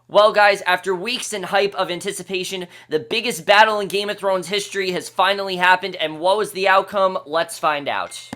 Well, guys, after weeks and hype of anticipation, the biggest battle in Game of Thrones history has finally happened, and what was the outcome? Let's find out.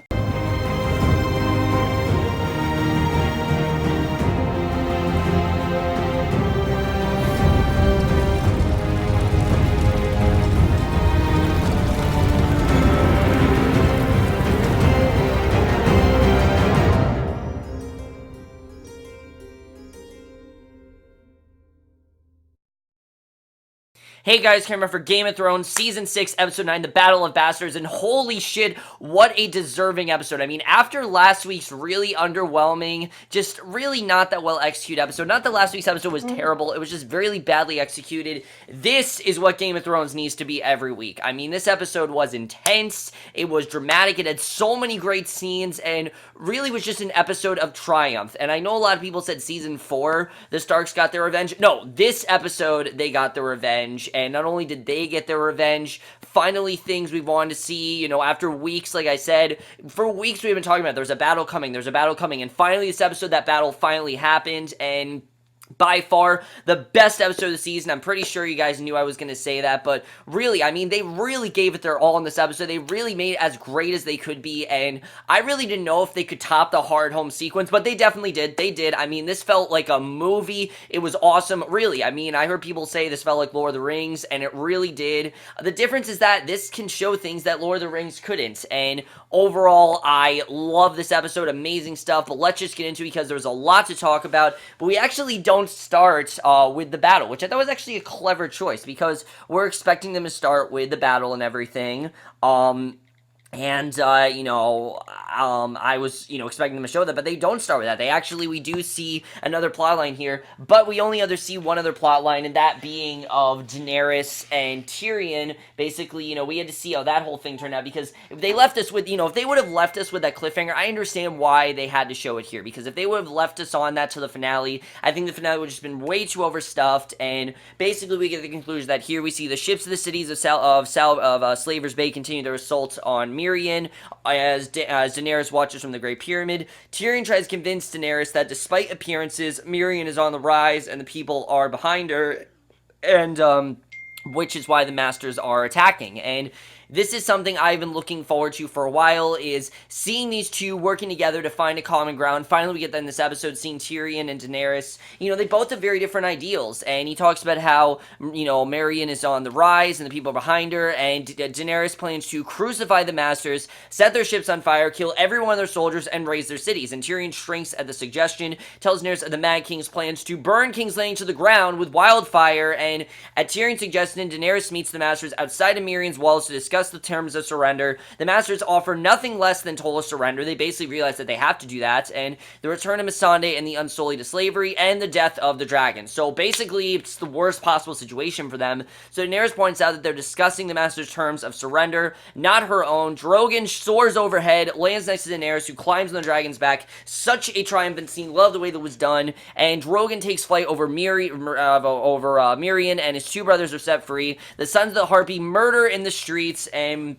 Hey guys, camera for Game of Thrones, Season 6, Episode 9, The Battle of Bastards, and holy shit, what a deserving episode. I mean, after last week's really underwhelming, just really not that well executed episode, not that last week's episode was terrible, it was just really badly executed, this is what Game of Thrones needs to be every week. I mean, this episode was intense, it was dramatic, it had so many great scenes, and really was just an episode of triumph. And I know a lot of people said Season 4, the Starks got their revenge. No, this episode, they got their revenge. And not only did they get their revenge, finally things we've wanted to see, after weeks, like I said, for weeks we've been talking about there's a battle coming, and finally this episode, that battle finally happened, and by far the best episode of the season. I'm pretty sure you guys knew I was going to say that, but really, I mean, they really gave it their all in this episode. They really made it as great as they could be, and I really didn't know if they could top the hard home sequence, but they definitely did. They did. I mean, this felt like a movie. It was awesome. Really, I mean, I heard people say this felt like Lord of the Rings, and it really did. The difference is that this can show things that Lord of the Rings couldn't, and overall, I love this episode. Amazing stuff, but let's just get into it because there's a lot to talk about, but we actually don't start with the battle, which I thought was actually a clever choice because we're expecting them to start with the battle and everything. I was, expecting them to show that, but they don't start with that. We do see another plotline here, but we only see one other plotline, and that being of Daenerys and Tyrion. Basically, we had to see how that whole thing turned out, because if they left us with, if they would have left us with that cliffhanger, I understand why they had to show it here, because if they would have left us on that to the finale, I think the finale would have just been way too overstuffed, and basically we get the conclusion that here we see the ships of the cities of Slaver's Bay continue their assault on Mirian as Daenerys watches from the Great Pyramid. Tyrion tries to convince Daenerys that despite appearances, Mirian is on the rise and the people are behind her, and which is why the Masters are attacking. And this is something I've been looking forward to for a while, is seeing these two working together to find a common ground. Finally, we get that in this episode, seeing Tyrion and Daenerys. They both have very different ideals, and he talks about how, Mirian is on the rise and the people behind her, and Daenerys plans to crucify the Masters, set their ships on fire, kill every one of their soldiers, and raise their cities. And Tyrion shrinks at the suggestion, tells Daenerys that the Mad King's plans to burn King's Landing to the ground with wildfire, and at Tyrion's suggestion, Daenerys meets the Masters outside of Mirian's walls to discuss the terms of surrender. The Masters offer nothing less than total surrender. They basically realize that they have to do that, and the return of Missandei and the Unsullied to slavery, and the death of the dragon. So basically, it's the worst possible situation for them. So Daenerys points out that they're discussing the Masters' terms of surrender, not her own. Drogon soars overhead, lands next to Daenerys, who climbs on the dragon's back. Such a triumphant scene. Love the way that was done. And Drogon takes flight over Mirian, and his two brothers are set free. The Sons of the Harpy murder in the streets, and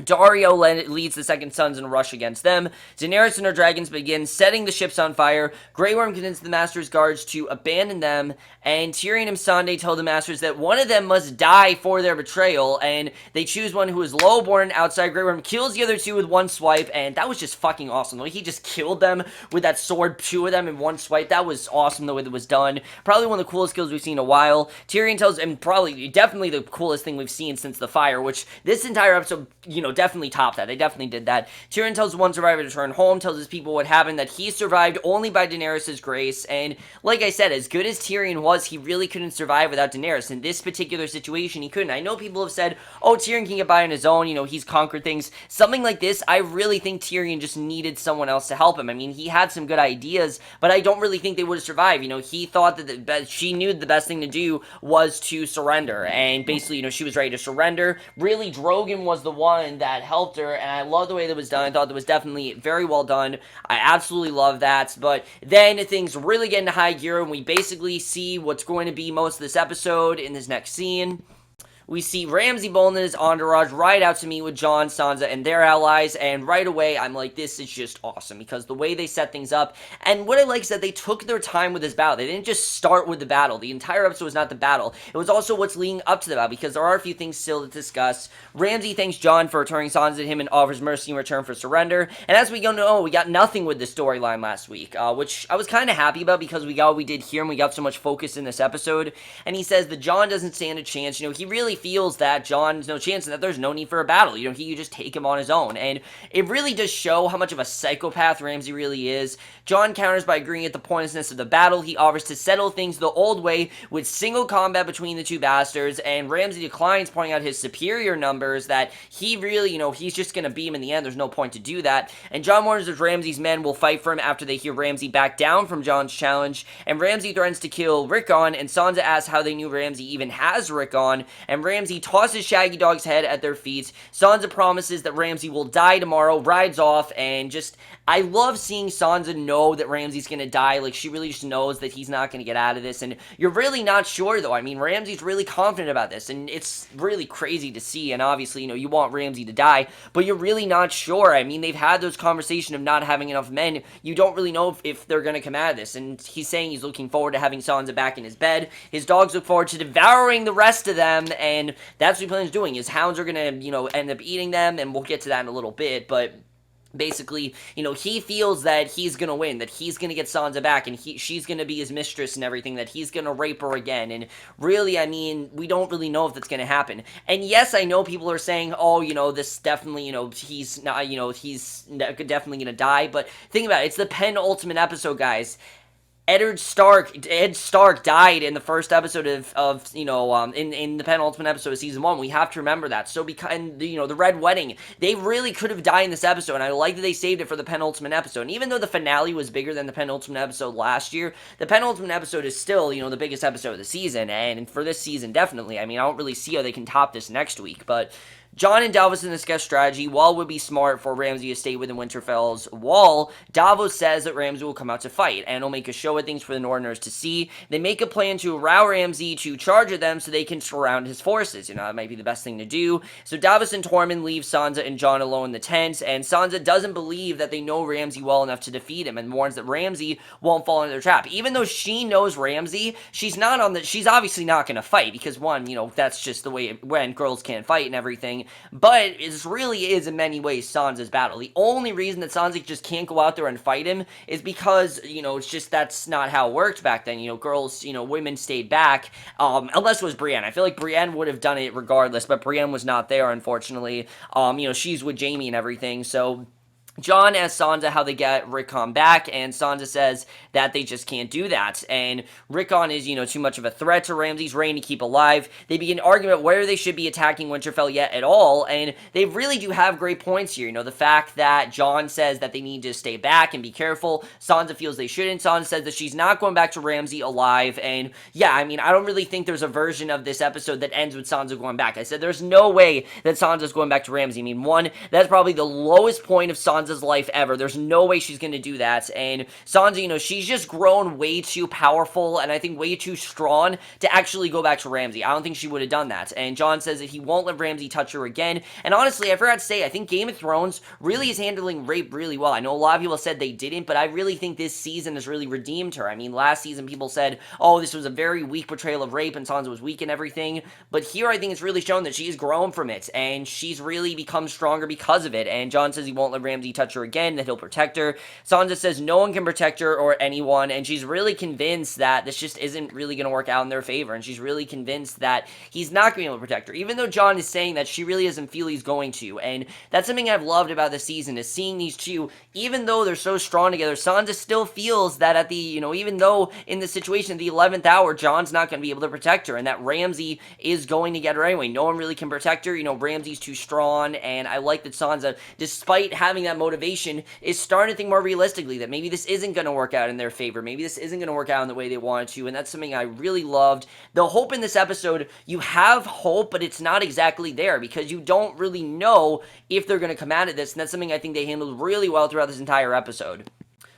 Dario leads the Second Sons in a rush against them. Daenerys and her dragons begin setting the ships on fire. Grey Worm convinces the Masters' guards to abandon them, and Tyrion and Missandei tell the Masters that one of them must die for their betrayal, and they choose one who is lowborn outside. Grey Worm kills the other two with one swipe, and that was just fucking awesome. Like, he just killed them with that sword, two of them in one swipe. That was awesome the way that was done. Probably one of the coolest kills we've seen in a while. Tyrion tells, and definitely the coolest thing we've seen since the fire, which this entire episode, definitely topped that. They definitely did that. Tyrion tells one survivor to return home, tells his people what happened, that he survived only by Daenerys' grace, and like I said, as good as Tyrion was, he really couldn't survive without Daenerys. In this particular situation, he couldn't. I know people have said, oh, Tyrion can get by on his own, he's conquered things. Something like this, I really think Tyrion just needed someone else to help him. I mean, he had some good ideas, but I don't really think they would have survived. He thought that she knew the best thing to do was to surrender, and basically, she was ready to surrender. Really, Drogon was the one that helped her, and I love the way that was done. I thought that was definitely very well done. I absolutely love that, but then things really get into high gear, and we basically see what's going to be most of this episode in this next scene. we see Ramsay Bolton and his entourage ride out to meet with Jon, Sansa, and their allies, and right away, I'm like, this is just awesome, because the way they set things up, and what I like is that they took their time with this battle. They didn't just start with the battle. The entire episode was not the battle. It was also what's leading up to the battle, because there are a few things still to discuss. Ramsay thanks Jon for returning Sansa to him and offers mercy in return for surrender, and as we go, no, we got nothing with this storyline last week, which I was kind of happy about, because we got what we did here, and we got so much focus in this episode, and he says that Jon doesn't stand a chance. He really feels that Jon's no chance and that there's no need for a battle. He could just take him on his own, and it really does show how much of a psychopath Ramsay really is. Jon counters by agreeing at the pointlessness of the battle. He offers to settle things the old way with single combat between the two bastards, and Ramsay declines, pointing out his superior numbers, that he really, he's just gonna beat him in the end. There's no point to do that, and Jon warns that Ramsay's men will fight for him after they hear Ramsay back down from Jon's challenge, and Ramsay threatens to kill Rickon, and Sansa asks how they knew Ramsay even has Rickon, and Ramsay tosses Shaggy Dog's head at their feet. Sansa promises that Ramsay will die tomorrow, rides off, and just, I love seeing Sansa know that Ramsay's gonna die. Like, she really just knows that he's not gonna get out of this, and you're really not sure, though. I mean, Ramsay's really confident about this, and it's really crazy to see, and obviously, you want Ramsay to die, but you're really not sure. I mean, they've had those conversations of not having enough men. You don't really know if they're gonna come out of this, and he's saying he's looking forward to having Sansa back in his bed. His dogs look forward to devouring the rest of them, and that's what he plans doing. His hounds are gonna, end up eating them, and we'll get to that in a little bit, but basically, he feels that he's gonna win, that he's gonna get Sansa back, and she's gonna be his mistress and everything, that he's gonna rape her again, and really, I mean, we don't really know if that's gonna happen. And yes, I know people are saying, oh, this definitely, he's not, he's definitely gonna die, but think about it, it's the penultimate episode, guys. Ed Stark died in the first episode in the penultimate episode of season 1. We have to remember that. So, the Red Wedding, they really could have died in this episode, and I like that they saved it for the penultimate episode. And even though the finale was bigger than the penultimate episode last year, the penultimate episode is still, the biggest episode of the season, and for this season, definitely. I mean, I don't really see how they can top this next week, but Jon and Davos discuss strategy. Wall would be smart for Ramsay to stay within Winterfell's wall. Davos says that Ramsay will come out to fight, and will make a show of things for the Northerners to see. They make a plan to allow Ramsay to charge at them so they can surround his forces. That might be the best thing to do. So Davos and Tormund leave Sansa and Jon alone in the tent, and Sansa doesn't believe that they know Ramsay well enough to defeat him, and warns that Ramsay won't fall into their trap. Even though she knows Ramsay, she's obviously not going to fight, because one, that's just the way when girls can't fight and everything. But it really is in many ways Sansa's battle. The only reason that Sansa just can't go out there and fight him is because, it's just that's not how it worked back then. Girls, women stayed back, unless it was Brienne. I feel like Brienne would have done it regardless, but Brienne was not there, unfortunately. She's with Jaime and everything, so Jon asks Sansa how they get Rickon back, and Sansa says that they just can't do that, and Rickon is, too much of a threat to Ramsay's reign to keep alive. They begin arguing about whether they should be attacking Winterfell yet at all, and they really do have great points here. The fact that Jon says that they need to stay back and be careful, Sansa feels they shouldn't. Sansa says that she's not going back to Ramsay alive, and yeah, I mean, I don't really think there's a version of this episode that ends with Sansa going back. I said there's no way that Sansa's going back to Ramsay. I mean, one, that's probably the lowest point of Sansa's life ever. There's no way she's going to do that, and Sansa, she's just grown way too powerful, and I think way too strong to actually go back to Ramsay. I don't think she would have done that, and Jon says that he won't let Ramsay touch her again, and honestly, I forgot to say, I think Game of Thrones really is handling rape really well. I know a lot of people said they didn't, but I really think this season has really redeemed her. I mean, last season people said, oh, this was a very weak portrayal of rape, and Sansa was weak and everything, but here I think it's really shown that she's grown from it, and she's really become stronger because of it, and Jon says he won't let Ramsay touch her again, that he'll protect her. Sansa says no one can protect her or anyone, and she's really convinced that this just isn't really going to work out in their favor, and she's really convinced that he's not going to be able to protect her, even though Jon is saying that she really doesn't feel he's going to, and that's something I've loved about this season, is seeing these two, even though they're so strong together, Sansa still feels that at the, even though in the situation at the 11th hour, Jon's not going to be able to protect her, and that Ramsay is going to get her anyway. No one really can protect her, Ramsay's too strong, and I like that Sansa, despite having that motivation, is starting to think more realistically that maybe this isn't going to work out in their favor. Maybe this isn't going to work out in the way they wanted to, and that's something I really loved. The hope in this episode, you have hope, but it's not exactly there because you don't really know if they're going to come out of this, and that's something I think they handled really well throughout this entire episode.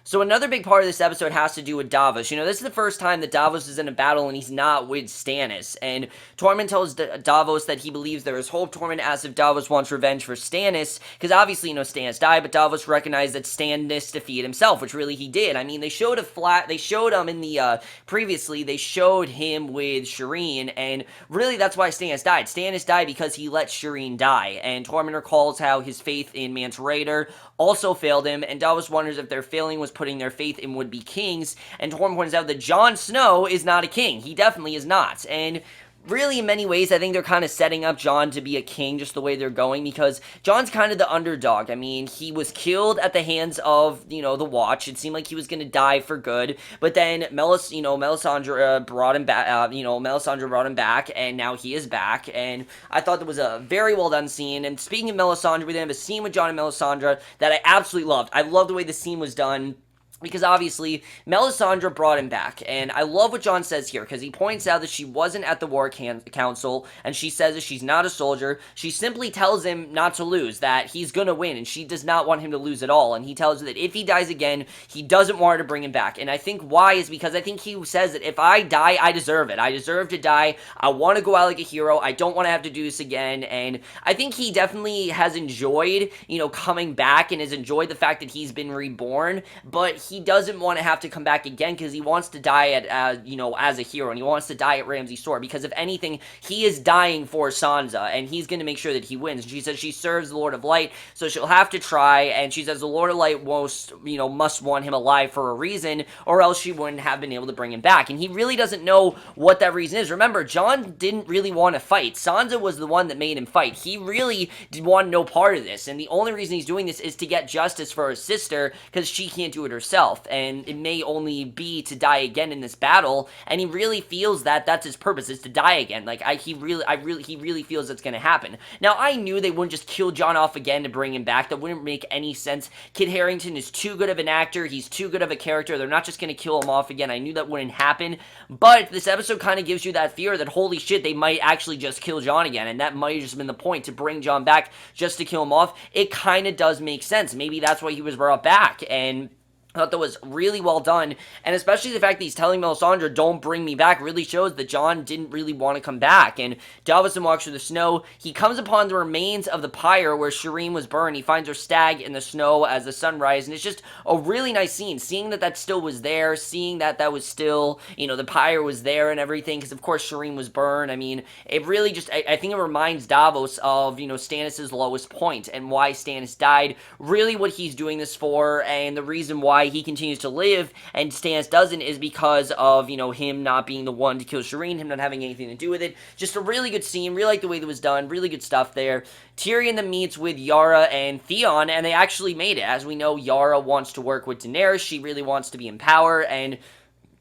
So another big part of this episode has to do with Davos. This is the first time that Davos is in a battle and he's not with Stannis. And Tormund tells Davos that he believes there is hope. Tormund asks if Davos wants revenge for Stannis, because obviously, Stannis died, but Davos recognized that Stannis defeated himself, which really he did. I mean, they showed him in the, previously, they showed him with Shireen, and really that's why Stannis died. Stannis died because he let Shireen die, and Tormund recalls how his faith in Mance Rayder also failed him, and Davos wonders if their failing was putting their faith in would-be kings, and Tormund points out that Jon Snow is not a king. He definitely is not, and really, in many ways, I think they're kind of setting up Jon to be a king just the way they're going, because Jon's kind of the underdog. I mean, he was killed at the hands of, the Watch. It seemed like he was going to die for good, but then Melisandre brought him back, Melisandre brought him back, and now he is back, and I thought that was a very well done scene. And speaking of Melisandre, we then have a scene with Jon and Melisandre that I absolutely loved. I love the way the scene was done, because obviously, Melisandre brought him back, and I love what Jon says here, because he points out that she wasn't at the War Council, and she says that she's not a soldier. She simply tells him not to lose, that he's gonna win, and she does not want him to lose at all, and he tells her that if he dies again, he doesn't want her to bring him back, and I think why is because I think he says that if I die, I deserve it. I deserve to die. I want to go out like a hero. I don't want to have to do this again, and I think he definitely has enjoyed, coming back, and has enjoyed the fact that he's been reborn, but he doesn't want to have to come back again because he wants to die at, as a hero, and he wants to die at Ramsay's sword, because if anything, he is dying for Sansa, and he's going to make sure that he wins. She says she serves the Lord of Light, so she'll have to try, and she says the Lord of Light must want him alive for a reason, or else she wouldn't have been able to bring him back, and he really doesn't know what that reason is. Remember, Jon didn't really want to fight. Sansa was the one that made him fight. He really did want no part of this, and the only reason he's doing this is to get justice for his sister, because she can't do it herself, and it may only be to die again in this battle, and he really feels that that's his purpose, is to die again. He really feels that's gonna happen. Now, I knew they wouldn't just kill Jon off again to bring him back. That wouldn't make any sense. Kit Harington is too good of an actor. He's too good of a character. They're not just gonna kill him off again. I knew that wouldn't happen, but this episode kind of gives you that fear that, holy shit, they might actually just kill Jon again, and that might have just been the point, to bring Jon back just to kill him off. It kind of does make sense. Maybe that's why he was brought back, and I thought that was really well done, and especially the fact that he's telling Melisandre, don't bring me back, really shows that Jon didn't really want to come back. And Davos walks through the snow. He comes upon the remains of the pyre where Shireen was burned. He finds her stag in the snow as the sun rises, and it's just a really nice scene, seeing that still was there, seeing that was still, the pyre was there and everything, because of course Shireen was burned. I mean, it really just, I think it reminds Davos of, Stannis' lowest point, and why Stannis died, really what he's doing this for, and the reason why he continues to live and Stannis doesn't is because of, him not being the one to kill Shireen, him not having anything to do with it. Just a really good scene, really like the way that was done, really good stuff there. Tyrion then meets with Yara and Theon, and they actually made it. As we know, Yara wants to work with Daenerys, she really wants to be in power, and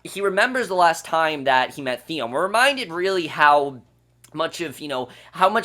he remembers the last time that he met Theon. We're reminded really how much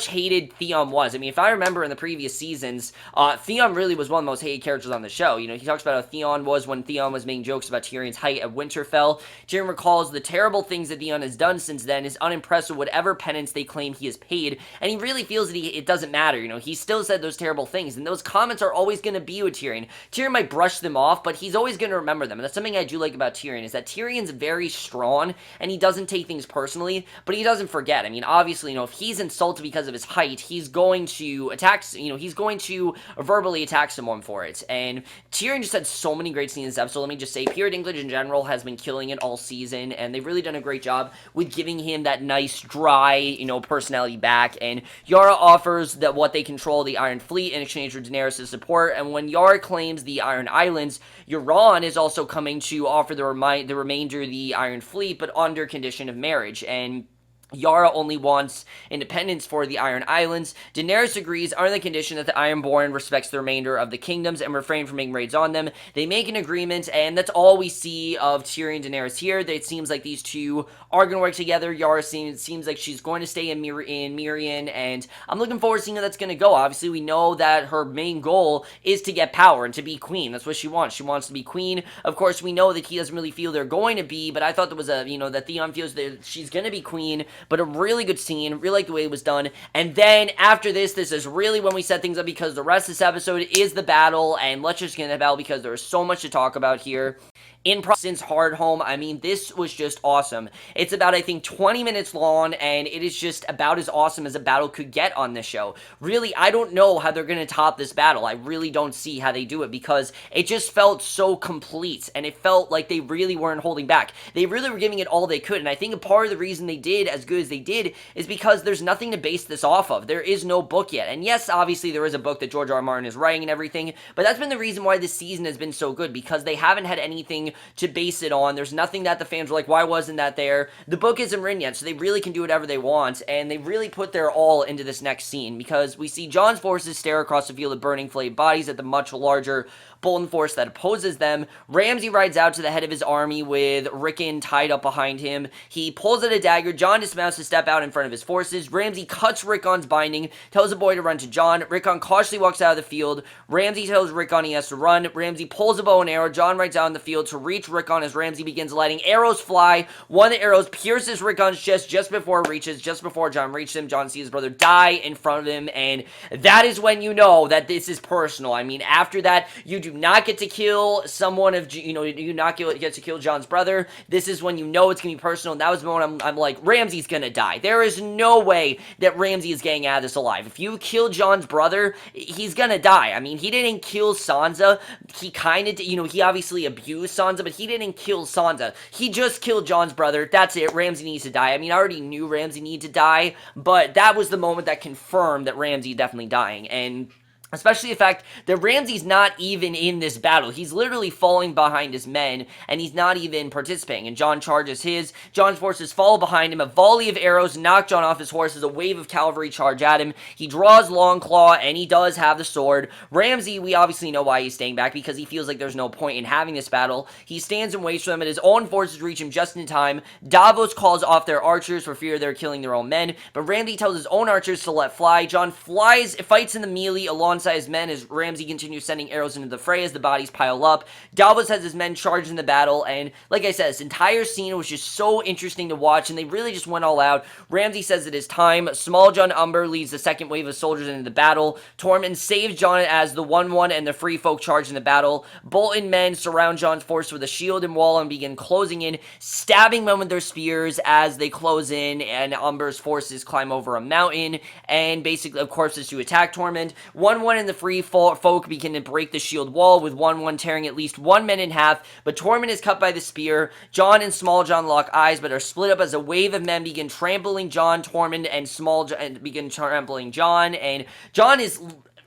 hated Theon was. I mean, if I remember in the previous seasons, Theon really was one of the most hated characters on the show. He talks about how Theon was when Theon was making jokes about Tyrion's height at Winterfell. Tyrion recalls the terrible things that Theon has done since then, is unimpressed with whatever penance they claim he has paid, and he really feels that it doesn't matter. He still said those terrible things, and those comments are always going to be with Tyrion. Tyrion might brush them off, but he's always going to remember them, and that's something I do like about Tyrion, is that Tyrion's very strong, and he doesn't take things personally, but he doesn't forget. I mean, obviously, if he's insulted because of his height, he's going to attack, he's going to verbally attack someone for it. And Tyrion just had so many great scenes in this episode. Let me just say, Peter Dinklage in general has been killing it all season, and they've really done a great job with giving him that nice, dry, personality back. And Yara offers that what they control the Iron Fleet in exchange for Daenerys' support, and when Yara claims the Iron Islands, Euron is also coming to offer the remainder of the Iron Fleet, but under condition of marriage. And Yara only wants independence for the Iron Islands. Daenerys agrees on the condition that the Ironborn respects the remainder of the kingdoms and refrain from making raids on them. They make an agreement, and that's all we see of Tyrion and Daenerys here. It seems like these two are going to work together. Yara seems like she's going to stay in Mirian, and I'm looking forward to seeing how that's going to go. Obviously, we know that her main goal is to get power and to be queen. That's what she wants. She wants to be queen. Of course, we know that he doesn't really feel they're going to be, but I thought there was that Theon feels that she's going to be queen. but a really good scene. Really like the way it was done. And then after this is really when we set things up, because the rest of this episode is the battle, and let's just get into the battle because there is so much to talk about here. In Since Hardhome, I mean, this was just awesome. It's about, I think, 20 minutes long, and it is just about as awesome as a battle could get on this show. Really, I don't know how they're going to top this battle. I really don't see how they do it, because it just felt so complete, and it felt like they really weren't holding back. They really were giving it all they could, and I think a part of the reason they did as good as they did is because there's nothing to base this off of. There is no book yet, and yes, obviously there is a book that George R. R. Martin is writing and everything, but that's been the reason why this season has been so good, because they haven't had anything to base it on. There's nothing that the fans were like, why wasn't that there? The book isn't written yet, so they really can do whatever they want, and they really put their all into this next scene, because we see Jon's forces stare across the field of burning flayed bodies at the much larger Bolton force that opposes them. Ramsay rides out to the head of his army with Rickon tied up behind him. He pulls out a dagger. Jon dismounts to step out in front of his forces. Ramsay cuts Rickon's binding, tells the boy to run to Jon. Rickon cautiously walks out of the field. Ramsay tells Rickon he has to run. Ramsay pulls a bow and arrow. Jon rides out in the field to reach Rickon as Ramsay begins letting arrows fly. One of the arrows pierces Rickon's chest just before Jon reaches him. Jon sees his brother die in front of him, and that is when you know that this is personal. I mean, after that, you do not get to kill someone of, you do not get to kill Jon's brother. This is when you know it's going to be personal, and that was the moment I'm like, Ramsay's going to die. There is no way that Ramsay is getting out of this alive. If you kill Jon's brother, he's going to die. I mean, he didn't kill Sansa. He kind of, he obviously abused Sansa, but he didn't kill Sansa. He just killed Jon's brother. That's it. Ramsay needs to die. I mean, I already knew Ramsay needed to die, but that was the moment that confirmed that Ramsay definitely dying, and especially the fact that Ramsay's not even in this battle. He's literally falling behind his men, and he's not even participating. And Jon charges his. Jon's forces follow behind him. A volley of arrows knock Jon off his horse as a wave of cavalry charge at him. He draws Longclaw, and he does have the sword. Ramsay, we obviously know why he's staying back, because he feels like there's no point in having this battle. He stands and waits for them, and his own forces reach him just in time. Davos calls off their archers for fear they're killing their own men, but Ramsay tells his own archers to let fly. Jon fights in the melee alongside his men as Ramsay continues sending arrows into the fray as the bodies pile up. Davos has his men charge in the battle, and like I said, this entire scene was just so interesting to watch, and they really just went all out. Ramsay says it is time. Small Jon Umber leads the second wave of soldiers into the battle. Tormund saves Jon as the 1-1 and the free folk charge in the battle. Bolton men surround Jon's force with a shield and wall and begin closing in, stabbing them with their spears as they close in, and Umber's forces climb over a mountain, and basically, of course, is to attack Tormund. 1-1 and the free folk begin to break the shield wall, with 1-1 tearing at least one man in half, but Tormund is cut by the spear. Jon and Small Jon lock eyes, but are split up as a wave of men begin trampling Jon. Tormund and Small Jon begin trampling Jon, and Jon is...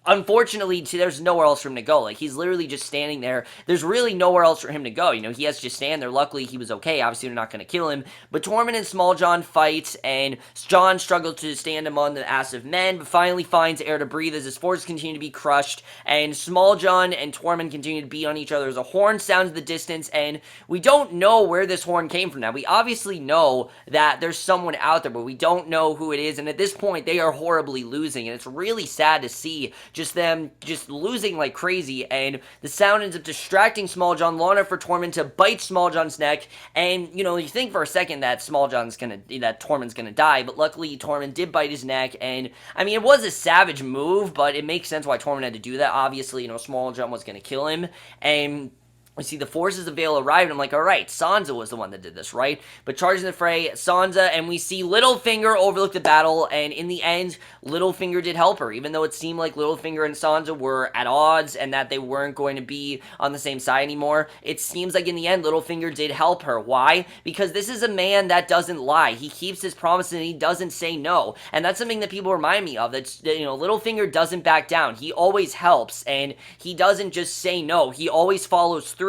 unfortunately, there's nowhere else for him to go. Like, he's literally just standing there. There's really nowhere else for him to go. He has to just stand there. Luckily, he was okay. Obviously, they're not going to kill him. But Tormund and Small Jon fight, and Jon struggles to stand among the mass of men, but finally finds air to breathe as his forces continue to be crushed, and Small Jon and Tormund continue to beat on each other as a horn sounds in the distance, and we don't know where this horn came from now. We obviously know that there's someone out there, but we don't know who it is, and at this point, they are horribly losing, and it's really sad to see just them just losing like crazy, and the sound ends up distracting Small Jon long enough for Tormund to bite Small Jon's neck, and you think for a second that Tormund's gonna die, but luckily Tormund did bite his neck, and I mean, it was a savage move, but it makes sense why Tormund had to do that. Obviously, Small Jon was gonna kill him, and we see the forces of Vale arrive, and I'm like, alright, Sansa was the one that did this, right? But charging the fray, Sansa, and we see Littlefinger overlook the battle, and in the end, Littlefinger did help her, even though it seemed like Littlefinger and Sansa were at odds, and that they weren't going to be on the same side anymore. It seems like in the end, Littlefinger did help her. Why? Because this is a man that doesn't lie. He keeps his promises, and he doesn't say no, and that's something that people remind me of, that, Littlefinger doesn't back down. He always helps, and he doesn't just say no. He always follows through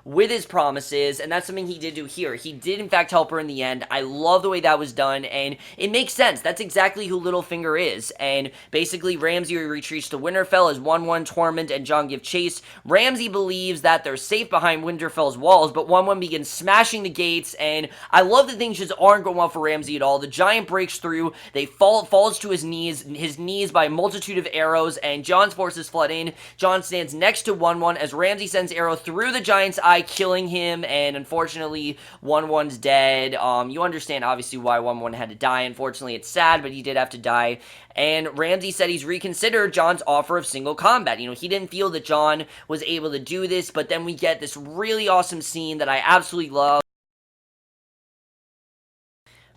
with his promises, and that's something he did do here. He did in fact help her in the end. I love the way that was done, and it makes sense. That's exactly who Littlefinger is, and basically Ramsay retreats to Winterfell as 1-1 Tormund and Jon give chase. Ramsay believes that they're safe behind Winterfell's walls, but 1-1 begins smashing the gates, and I love that things just aren't going well for Ramsay at all. The giant breaks through, falls to his knees by a multitude of arrows, and Jon's forces flood in. Jon stands next to 1-1 as Ramsay sends arrow through the Giant's Eye, killing him, and unfortunately, 1-1's dead. You understand, obviously, why 1-1 had to die. Unfortunately, it's sad, but he did have to die. And Ramsay said he's reconsidered Jon's offer of single combat. He didn't feel that Jon was able to do this, but then we get this really awesome scene that I absolutely love.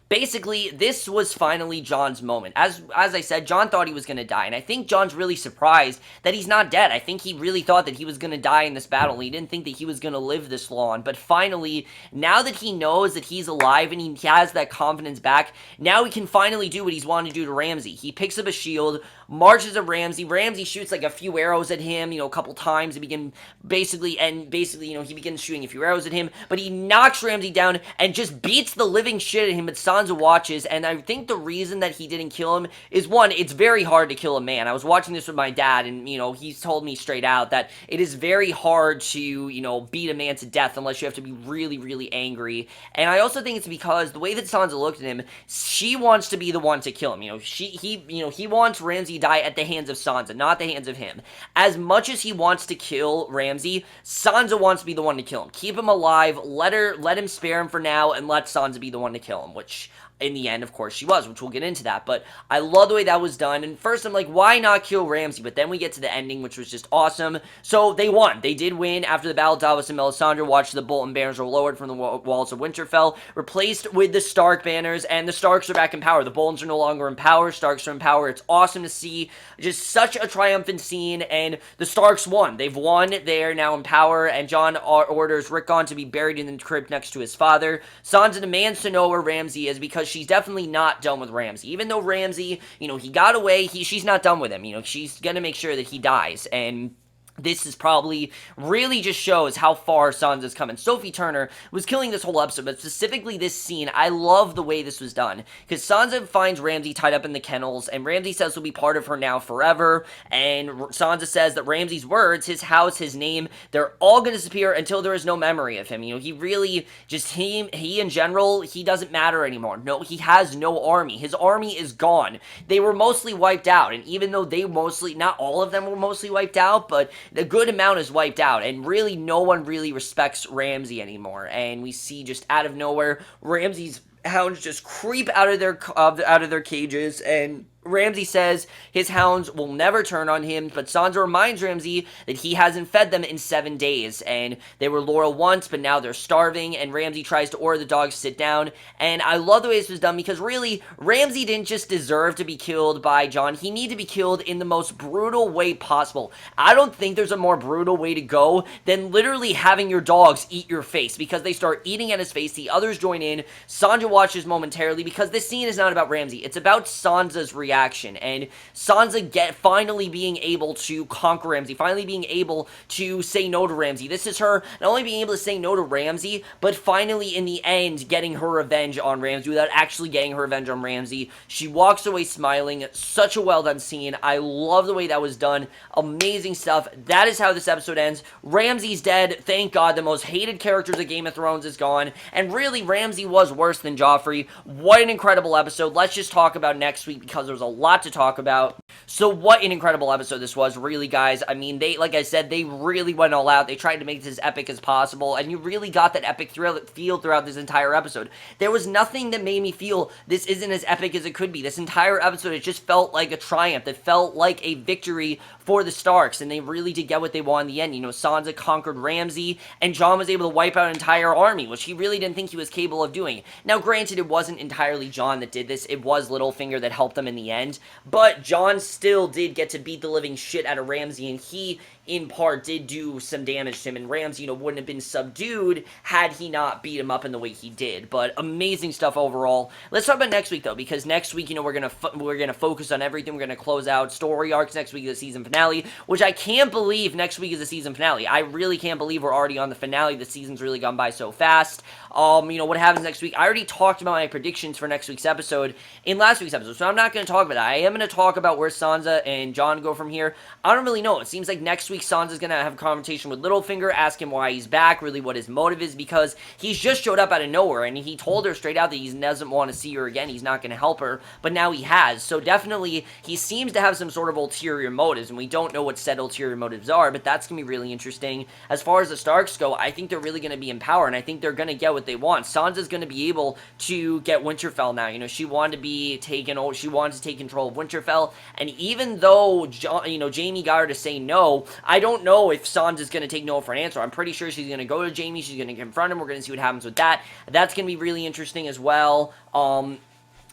Basically, this was finally Jon's moment. As I said, Jon thought he was going to die, and I think Jon's really surprised that he's not dead. I think he really thought that he was going to die in this battle. He didn't think that he was going to live this long, but finally, now that he knows that he's alive and he has that confidence back, now he can finally do what he's wanted to do to Ramsay. He picks up a shield, marches at Ramsay. Ramsay shoots like a few arrows at him, a couple times. He begins he begins shooting a few arrows at him, but he knocks Ramsay down and just beats the living shit at him. But Sansa watches, and I think the reason that he didn't kill him is, one, it's very hard to kill a man. I was watching this with my dad, and, he's told me straight out that it is very hard to, beat a man to death unless you have to be really, really angry. And I also think it's because the way that Sansa looked at him, she wants to be the one to kill him. He wants Ramsay to die at the hands of Sansa, not the hands of him. As much as he wants to kill Ramsay, Sansa wants to be the one to kill him. Keep him alive, let him spare him for now, and let Sansa be the one to kill him, which in the end, of course, she was, which we'll get into that. But I love the way that was done. And first, I'm like, why not kill Ramsay? But then we get to the ending, which was just awesome. So they won. They did win. After the battle, Davos and Melisandre watched the Bolton banners were lowered from the walls of Winterfell, replaced with the Stark banners, and the Starks are back in power. The Boltons are no longer in power. Starks are in power. It's awesome to see. Just such a triumphant scene, and the Starks won. They've won. They are now in power, and Jon orders Rickon to be buried in the crypt next to his father. Sansa demands to know where Ramsay is because she's definitely not done with Ramsay. Even though Ramsay, he got away, she's not done with him. She's gonna make sure that he dies, and this is probably really just shows how far Sansa's come. And Sophie Turner was killing this whole episode, but specifically this scene, I love the way this was done. Because Sansa finds Ramsay tied up in the kennels, and Ramsay says he'll be part of her now forever. And Sansa says that Ramsay's words, his house, his name, they're all going to disappear until there is no memory of him. He really, just he in general, he doesn't matter anymore. No, he has no army. His army is gone. They were mostly wiped out, and even though not all of them were mostly wiped out, but a good amount is wiped out, and really no one really respects Ramsay anymore. And we see just out of nowhere, Ramsay's hounds just creep out of their cages, and Ramsay says his hounds will never turn on him, but Sansa reminds Ramsay that he hasn't fed them in 7 days, and they were loyal once, but now they're starving, and Ramsay tries to order the dogs to sit down, and I love the way this was done, because really, Ramsay didn't just deserve to be killed by Jon, he needed to be killed in the most brutal way possible. I don't think there's a more brutal way to go than literally having your dogs eat your face, because they start eating at his face, the others join in, Sansa watches momentarily, because this scene is not about Ramsay, it's about Sansa's reaction, and Sansa finally being able to conquer Ramsay, finally being able to say no to Ramsay. This is her not only being able to say no to Ramsay, but finally in the end getting her revenge on Ramsay without actually getting her revenge on Ramsay. She walks away smiling. Such a well done scene. I love the way that was done. Amazing stuff. That is how this episode ends. Ramsay's dead. Thank God. The most hated characters of Game of Thrones is gone. And really, Ramsay was worse than Joffrey. What an incredible episode. Let's just talk about next week, because there's a lot to talk about. So what an incredible episode this was, really, guys. I mean, like I said, they really went all out. They tried to make this as epic as possible, and you really got that epic feel throughout this entire episode. There was nothing that made me feel this isn't as epic as it could be. This entire episode, it just felt like a triumph. It felt like a victory for the Starks, and they really did get what they wanted in the end. Sansa conquered Ramsay, and Jon was able to wipe out an entire army, which he really didn't think he was capable of doing. Now, granted, it wasn't entirely Jon that did this. It was Littlefinger that helped them in the end, but Jon still did get to beat the living shit out of Ramsay, and he, in part, did do some damage to him, and Ramsay, wouldn't have been subdued had he not beat him up in the way he did. But amazing stuff overall. Let's talk about next week, though, because next week, we're gonna focus on everything. We're gonna close out story arcs. Next week is the season finale, which I can't believe next week is the season finale. I really can't believe we're already on the finale. The season's really gone by so fast. what happens next week. I already talked about my predictions for next week's episode in last week's episode, so I'm not going to talk about that. I am going to talk about where Sansa and Jon go from here. I don't really know. It seems like next week Sansa's going to have a conversation with Littlefinger, ask him why he's back, really what his motive is, because he's just showed up out of nowhere, and he told her straight out that he doesn't want to see her again. He's not going to help her, but now he has. So definitely, he seems to have some sort of ulterior motives, and we don't know what said ulterior motives are, but that's going to be really interesting. As far as the Starks go, I think they're really going to be in power, and I think they're going to get what they want. Sansa's going to be able to get Winterfell now. She wanted to she wanted to take control of Winterfell, and even though Jaime got her to say no, I don't know if Sansa's going to take no for an answer. I'm pretty sure she's going to go to Jaime, she's going to confront him, we're going to see what happens with that. That's going to be really interesting as well.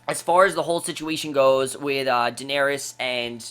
As far as the whole situation goes with Daenerys and,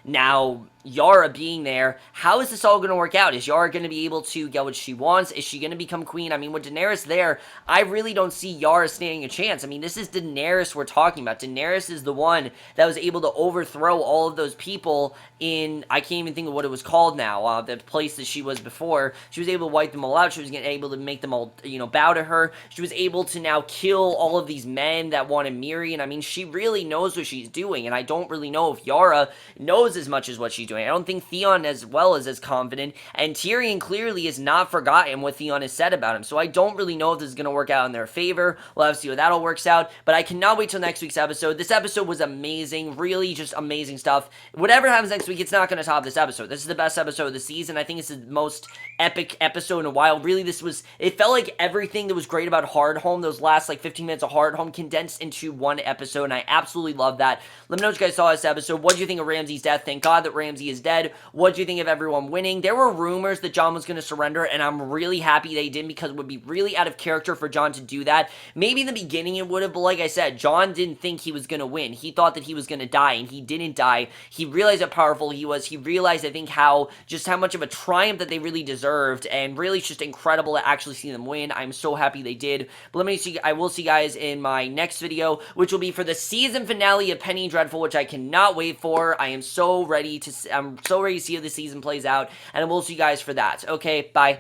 now Yara being there, how is this all going to work out? Is Yara going to be able to get what she wants? Is she going to become queen? I mean, with Daenerys there, I really don't see Yara standing a chance. I mean, this is Daenerys we're talking about. Daenerys is the one that was able to overthrow all of those people in, I can't even think of what it was called now, the place that she was before. She was able to wipe them all out. She was able to make them all, bow to her. She was able to now kill all of these men that wanted Miriam. I mean, she really knows what she's doing, and I don't really know if Yara knows as much as what she's doing. I don't think Theon as well is as confident, and Tyrion clearly has not forgotten what Theon has said about him, so I don't really know if this is going to work out in their favor. We'll have to see how that all works out, but I cannot wait till next week's episode. This episode was amazing, really just amazing stuff. Whatever happens next week, it's not going to top this episode. This is the best episode of the season. I think it's the most epic episode in a while. Really, it felt like everything that was great about Hardhome, those last 15 minutes of Hardhome, condensed into one episode, and I absolutely love that. Let me know what you guys saw this episode. What do you think of Ramsay's death? Thank God that Ramsay is dead. What do you think of everyone winning? There were rumors that Jon was going to surrender, and I'm really happy they didn't, because it would be really out of character for Jon to do that. Maybe in the beginning it would have, but like I said, Jon didn't think he was going to win. He thought that he was going to die, and he didn't die. He realized how powerful he was. He realized, I think, how much of a triumph that they really deserved, and really it's just incredible to actually see them win. I'm so happy they did. But I will see you guys in my next video, which will be for the season finale of Penny Dreadful, which I cannot wait for. I'm so ready to see how the season plays out, and we'll see you guys for that. Okay, bye.